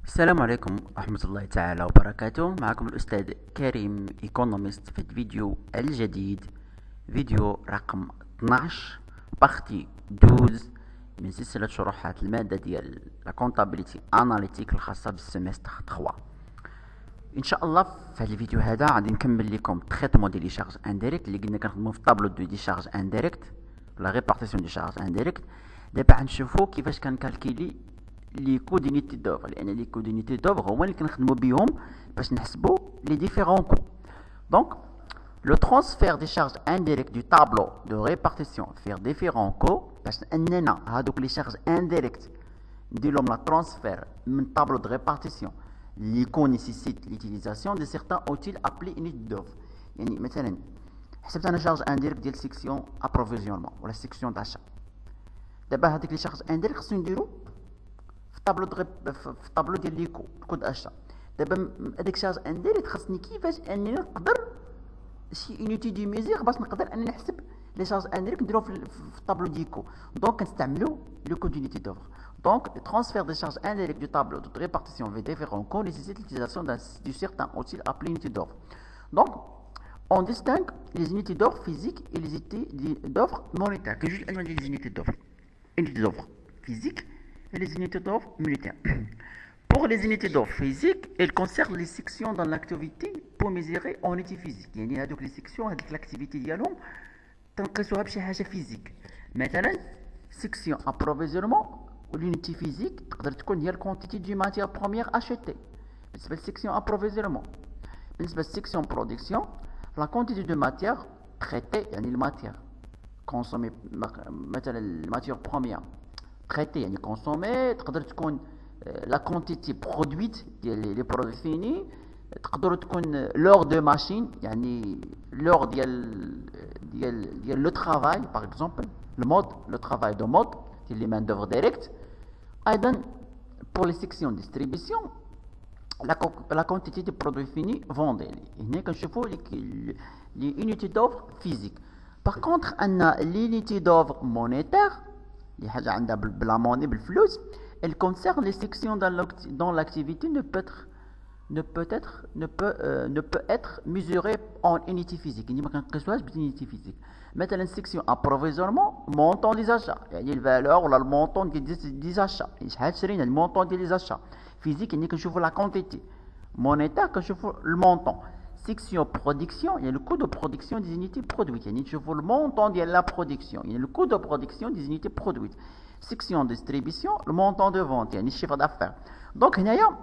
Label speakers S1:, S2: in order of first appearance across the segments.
S1: السلام عليكم ورحمة الله تعالى وبركاته. معكم الأستاذ كريم ايكونومست في الفيديو الجديد، فيديو رقم 12 بارتي 12 من سلسلة شروحات المادة ديال لا كونتابيليتي اناليتيك الخاصة بالسيمستر 3. ان شاء الله في هذا الفيديو هذا غادي نكمل لكم تريتمون ديال لي شارج انديريكت اللي قلنا كنخدمو في طابلو دو دي شارج انديريكت لا ريبارتيسيون دي شارج انديريكت. دابا غنشوفو كيفاش كنكالكيلي لي كو دونيتي دوفر، لان لي كو دونيتي دوفر هما اللي كنخدمو بهم باش نحسبو لي ديفيرون كو. دونك لو ترانسفير دي شارج انديريكت دو طابلو دو ريبارتيسيون فير ديفيرون كو، باش اننا هادوك لي شارج انديريكت نديرلهم لا ترانسفير من طابلو دو ريبارتيسيون اللي يكون نيسيسيت ليتيليزاسيون دي سيغتان اوتيل ابلي يونيت دوفر. يعني مثلا حسبت انا شارج انديريكت ديال سيكسيون ابروفيزيونمون ولا سيكسيون داشا. دابا هاديك لي شارج انديريكت خصو نديرو في طابلو ديال ليكو كود اشا. دابا هذاك شارج انديريكت خاصني كيفاش انني نقدر شي يونيتي دي ميزير باش نقدر انني نحسب لي شارج انديريكت نديرو في الطابلو ديكو. دونك كنستعملو لو كود يونيتي دوفر. Donc, le transfert des charges indirectes du tableau de répartition vers différents coûts nécessite l'utilisation du certain outil appelé unité d'offre. Donc, on distingue les unités d'offre physiques et les unités d'offre monétaires. Que juste les unités d'offre. Unités d'offre physiques et les unités d'offre monétaires. Pour les unités d'offre physiques, elles concernent les sections dans l'activité pour mesurer en unité physique. يعني هذوك les sections هذيك l'activité ديالهم تنقيسوها بشي حاجة physique. مثلا section approvisionnement والunité physique تقدر تكون هي الكونتيتي دو ماتيير بروميير اشيتي بالنسبه للسيكسيون ابروفيزيونمون. بالنسبه للسيكسيون برودكسيون لا كونتيتي دو ماتيير تريتي يعني الماتيير كونسومي، مثلا الماتيير بروميير تريتي يعني كونسومي. تقدر تكون لا كونتيتي برودويت ديال لي برودوي فيني، تقدر تكون لور دو ماشين يعني لور ديال لو ترافاي باغ اكزومبل المود لو ترافاي دو مود ديال لي مان دوفر ديريكت. ايضا pour les sections distribution la quantité de produits finis vendus. هنا كنشوفوا les unités d'offre physiques. Par contre عندنا l'unité d'offre monétaire اللي حاجه عندها بلا موني بالفلوس. elle concerne les sections dont l'activité ne peut être mesurée en unité physique. يعني ما كنقيسوهاش بالunité physique. مثلا section approvisionnement montant des achats يعني الفالور ولا المونطون ديال دي زاشا، يعني شحال شرينا المونطون ديال لي زاشا. فيزيك يعني كنشوفوا لا كونتيتي. مونيتير كنشوفوا المونطون. section production يعني le coût de production des unités produites يعني نشوفوا المونطون ديال لا برودكسيون يعني le coût de production des unités produites. section distribution le montant de vente يعني الشيفر دافير. دونك هنايا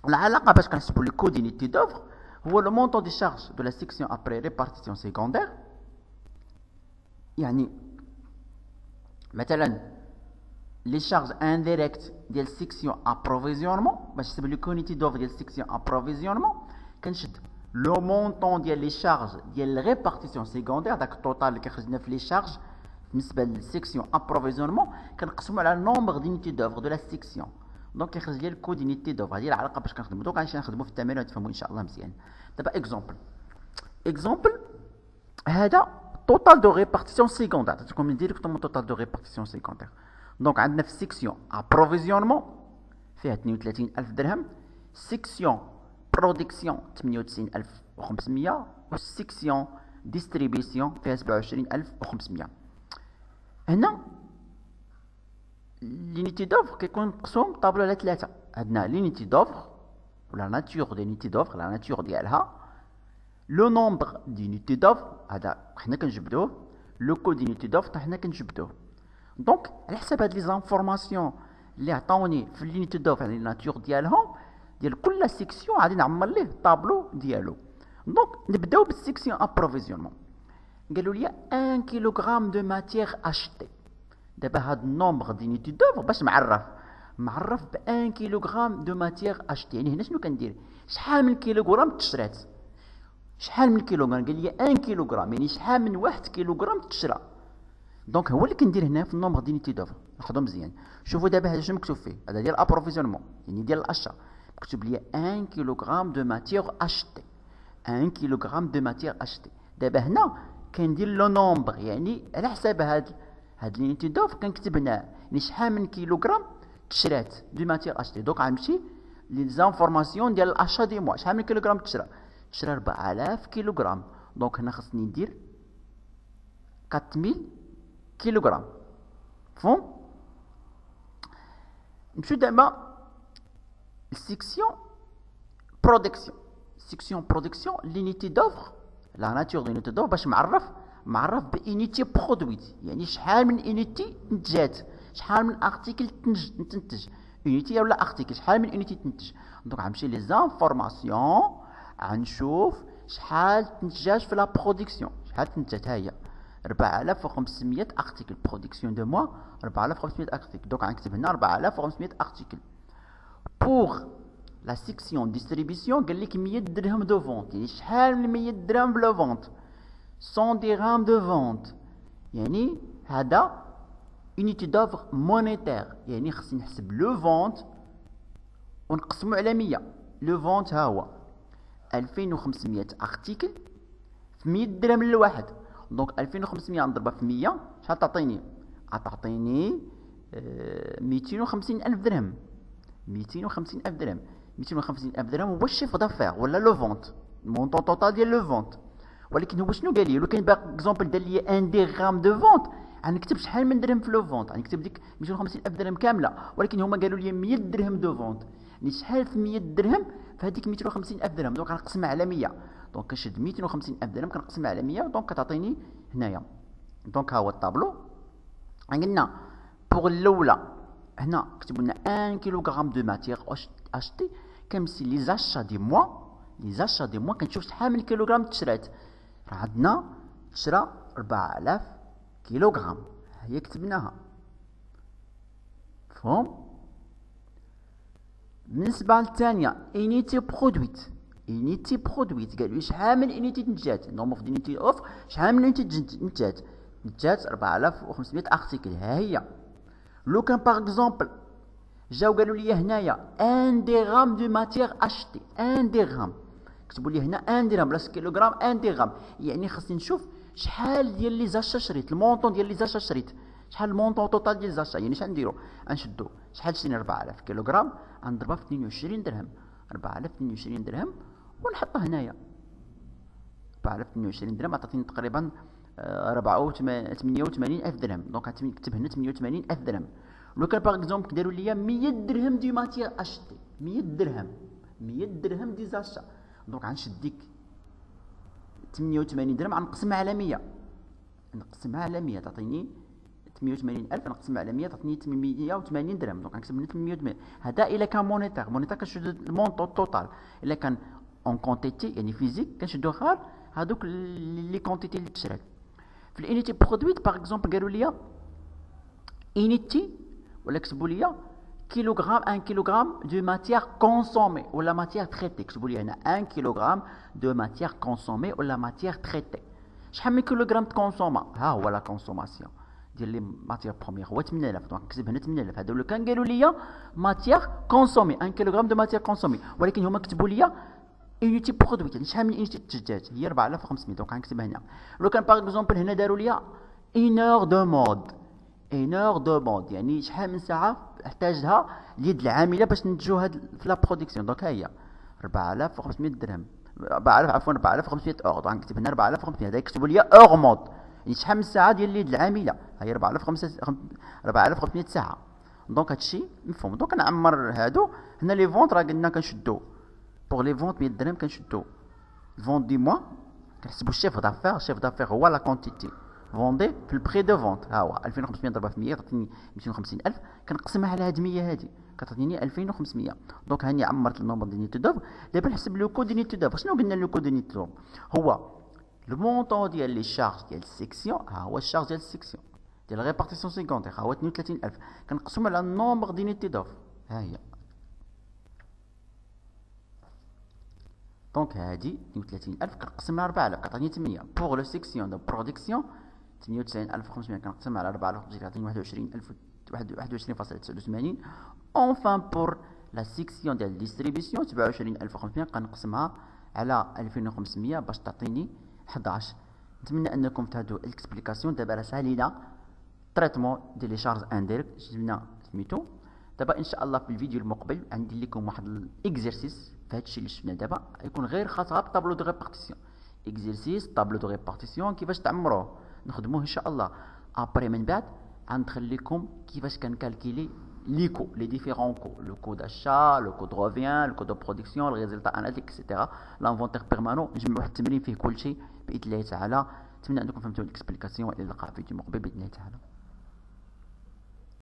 S1: العلاقه باش كنحسبوا لو كود يونيتي دوفر هو لو مونطون دي شارج دو لا سيكسيون ابري ريبارتيسيون سيكوندير. يعني مثلا لي شارج انديريكت ديال سيكسيون ابروفيزيونمون باش نحسب لو كونيتي دوفر ديال سيكسيون ابروفيزيونمون كنشد لو مونطون ديال لي شارج ديال ريبارتيسيون سيكوندير داك التوتال اللي كيخرج لنا في لي شارج بالنسبه للسيكسيون ابروفيزيونمون كنقسمو على النومبر دونيتي دوفر دو لا سيكسيون. دونك كيخرج لي الكود دونيتي دوفر. هذه العلاقه باش كنخدمو. دونك غنمشي نخدمو في التمرين وتفهموا ان شاء الله مزيان. دابا اكزومبل هذا total de répartition secondaire. تكون directement total de répartition secondaire. دونك عندنا في السيكسيون approvisionnement فيها 32000 درهم، سيكسيون برودكسيون 98500 والسيكسيون ديستريبيسيون فيها 27500. هنا لونيتي دوفر كيكون مقسوم طابلو على ثلاثه. عندنا لونيتي دوفر ولا ناتور دي لونيتي دوفر لا ناتور ديالها، لو نومبر دونيتي دوفر هذا حنا كنجبدوه، لو كود دونيتي دوفر حنا كنجبدوه. دونك على حساب هاد لي زانفورماسيون اللي عطاوني في لونيتي دوفر يعني الناتور ديالهم ديال كل سيكسيون غادي نعمر ليه الطابلو ديالو. دونك نبداو بالسيكسيون ابروفيزيونمون. قالوا لي 1 كيلوغرام دو ماتيير اشتي. دابا هاد النومبر دونيتي دوفر باش معرف ب 1 كيلوغرام دو ماتيير اشتي. يعني هنا شنو كندير؟ شحال من كيلوغرام تشرات؟ شحال من كيلوغرام؟ قال لي 1 كيلوغرام يعني شحال من 1 كيلوغرام تشرى. دونك هو اللي كندير هنا في النومبر دونيتي دوفر. لاحظوا مزيان. شوفوا دابا هذا شنو مكتوب فيه؟ هذا ديال الابروفيزيونمون يعني ديال الاشا. مكتوب لي 1 كيلوغرام دو ماتيير اشتي. 1 كيلوغرام دو ماتيير اشتي. دابا هنا كندير لو نومبر يعني على حساب هاد لونيتي دوفر كنكتب هنا يعني شحال من كيلوغرام تشرات دو ماتيير اشتي. دونك غنمشي لي زانفورماسيون ديال الاشا دي موا. شحال من كيلوغرام تشرى؟ تشرى 4000 كيلوغرام. دونك هنا خصني ندير 4000 كيلوغرام. مفهوم؟ نمشيو دابا للسيكسيون برودكسيون. سيكسيون برودكسيون لينيتي دوفر، لا ناتور دو لينيتي دوفر باش معرف بانيتي برودويت، يعني شحال من انيتي نتجات، شحال من ارتيكل تنتج، انيتي ولا ارتيكل، شحال من انيتي تنتج. دونك غنمشي لي زانفورماسيون غنشوف شحال تنتجات في لا برودكسيون، شحال تنتجات. ها هي 4500 ارتيكل برودكسيون دو موا 4500 ارتيكل. دونك غنكتب هنا 4500 ارتيكل. بوغ لا سيكسيون ديستريبيسيون قال لك 100 درهم دو فونت، يعني شحال من 100 درهم في لو فونت؟ 100 درهم دو فونت، يعني هذا unité d'œuvre monétaire، يعني خصني نحسب لو فونت ونقسمو على 100. لو فونت ها هو 2500 ارتيكل في 100 درهم للواحد. دونك 2500 نضربها في 100 شحال تعطيني؟ تعطيني 250 ألف درهم. 250 ألف درهم. 250 ألف درهم هو الشيف دافير ولا لو فونت، المونطون توتال ديال لو فونت. ولكن هو شنو قال لي؟ لو كان باغ اكزومبل دار لي 1 درهم دو فونت غنكتب شحال من درهم في لو فونت، غنكتب ديك 250 ألف درهم كامله. ولكن هما قالوا لي 100 درهم دو فونت، يعني شحال في 100 درهم في هذيك 250 ألف درهم. دونك غنقسمها على 100. دونك كنشد 250 ألف درهم كنقسمها على 100، دونك كتعطيني هنايا. دونك ها هو الطابلو. قلنا بوغ الاولى هنا كتبوا لنا 1 كيلوغرام دو ماتيير اشتي، كنمسي لي زاشا دي موا. لي زاشا دي موا كنشوف شحال من كيلوغرام تشرات. راه عندنا تشرى 4000 كيلوغرام، هي كتبناها. مفهوم؟ بالنسبه للثانيه انيتي برودويت. انيتي برودويت قالوا لي شحال من انيتي تنتجات، نورمال في انيتي اوف شحال من انيتي تنتجات؟ نتجات 4500 ارتيكل. ها هي. لو كان باغ اكزومبل جاو قالوا لي هنايا 1 درهم دو ماتيير اشتي، 1 درهم، كتبوا لي هنا 1 درهم بلاص كيلوغرام 1 درهم، يعني خصني نشوف شحال ديال لي زاشا شريت، المونطون ديال لي زاشا شريت، شحال المونطون توتال ديال زاشا. يعني شحال نديرو؟ غنشدو شحال شرينا 4000 كيلوغرام غنضربها في 22 درهم. 4000 22 درهم ونحطها هنايا. 4000 22 درهم عطاتني تقريبا 88 ألف درهم. دونك غنكتب هنا 88 ألف درهم. لو كان باغ اكزومبل داروا ليا 100 درهم دي ماتيير اشتي، 100 درهم، 100 درهم دي زاشا. دونك غنشد ديك 88 درهم غنقسمها على 100، نقسمها على 100 تعطيني 88,000 نقسمها على 100 تعطيني 880 درهم. دونك غنكتب هنا 880. هذا الا كان مونيتير. مونيتير كنشد المونطون توتال. الا كان اون كونتيتي يعني فيزيك كنشدو غير هذوك لي كونتيتي اللي تشرات. في الانيتي برودويت باغ اكزومبل قالوا لي انيتي ولا كتبوا لي كيلوغرام 1 كيلوغرام دو ماتيير كونسومي ولا ماتيير تريتي. كتبوا لي هنا 1 كيلوغرام دو ماتيير كونسومي ولا ماتيير تريتي. شحال من كيلوغرام تكونسوما؟ ها هو لا كونسوماسيون ديال لي ماتيير بروميير هو 8000. دونك نكتب هنا 8000. هذا لو كان قالوا لي ماتيير كونسومي 1 كيلوغرام دو ماتيير كونسومي، ولكن هما كتبوا لي انيتي برودويت، يعني شحال من انيتي تنتجات؟ هي 4500. دونك غنكتبها هنا. لو كان باغ اكزومبل هنا داروا لي 1 اور دو مود، 1 اور دو مود يعني شحال من ساعه احتاجها اليد العامله باش ننتجوا هاد في لا برودكسيون. دونك ها هي 4500 درهم، 4500 اور. دونك نكتب هنا 4500. هذا يكتبوا لي اور مود يعني شحال من ساعه ديال اليد العامله. ها هي 4500 ساعه. دونك هادشي مفهوم. دونك نعمر هادو. هنا لي فونت راه قلنا كنشدو بوغ لي فونت 100 درهم كنشدو الفونت دي موا كنحسبوا الشيف دافير. الشيف دافير هو لا كونتيتي فوندي في البري دو فونت. ها هو 2500 ضربها في 100 تعطيني 250,000. كنقسمها على هاد 100 هادي كتعطيني 2500. دونك هاني عمرت النومبر ديال نيتو دوفر. دابا نحسب لو كود ديال نيتو دوفر. شنو قلنا لو كود ديال نيتو دوفر؟ هو المونطون ديال لي شارج ديال السيكسيون. ها هو الشارج ديال السيكسيون ديال ريبارتيسيون سيكونتير ها هو 32000 كنقسم على النومبر ديال نيتو دوفر. ها هي دونك هادي 32000 كنقسم على 4000 كتعطيني 8. بوغ لو سيكسيون دو برودكسيون 98500 كنقسم على 4000 كتعطيني 21.89. اونفان بور لا سيكسيون ديال ديستريبيسيون 27500 كنقسمها على 2500 باش تعطيني 11. نتمنى انكم تهادوا الاكسبليكاسيون. دابا راه سالينا تريتمون ديال لي شارج انديريكت جبنا سميتو دابا ان شاء الله في الفيديو المقبل غندير لكم واحد الاكزرسيس في هادشي اللي شفنا دابا، يكون غير خاص غير بطابلو دو ريبارتيسيون. اكزرسيس طابلو دو ريبارتيسيون كيفاش تعمروه نخدموه ان شاء الله. ابري من بعد غندخل لكم كيفاش كنكالكيلي لي كو، لي ديفيرون كو، لو كو داشا، لو كو دو روفيان، لو كو دو برودكسيون، الريزلتا اناليتيك اكسيتيرا، لانفونتير بيرمانون. نجمعوا واحد التمرين فيه كلشي باذن الله تعالى. نتمنى انكم فهمتوا الاكسبليكاسيون، والى اللقاء في فيديو مقبل باذن الله تعالى.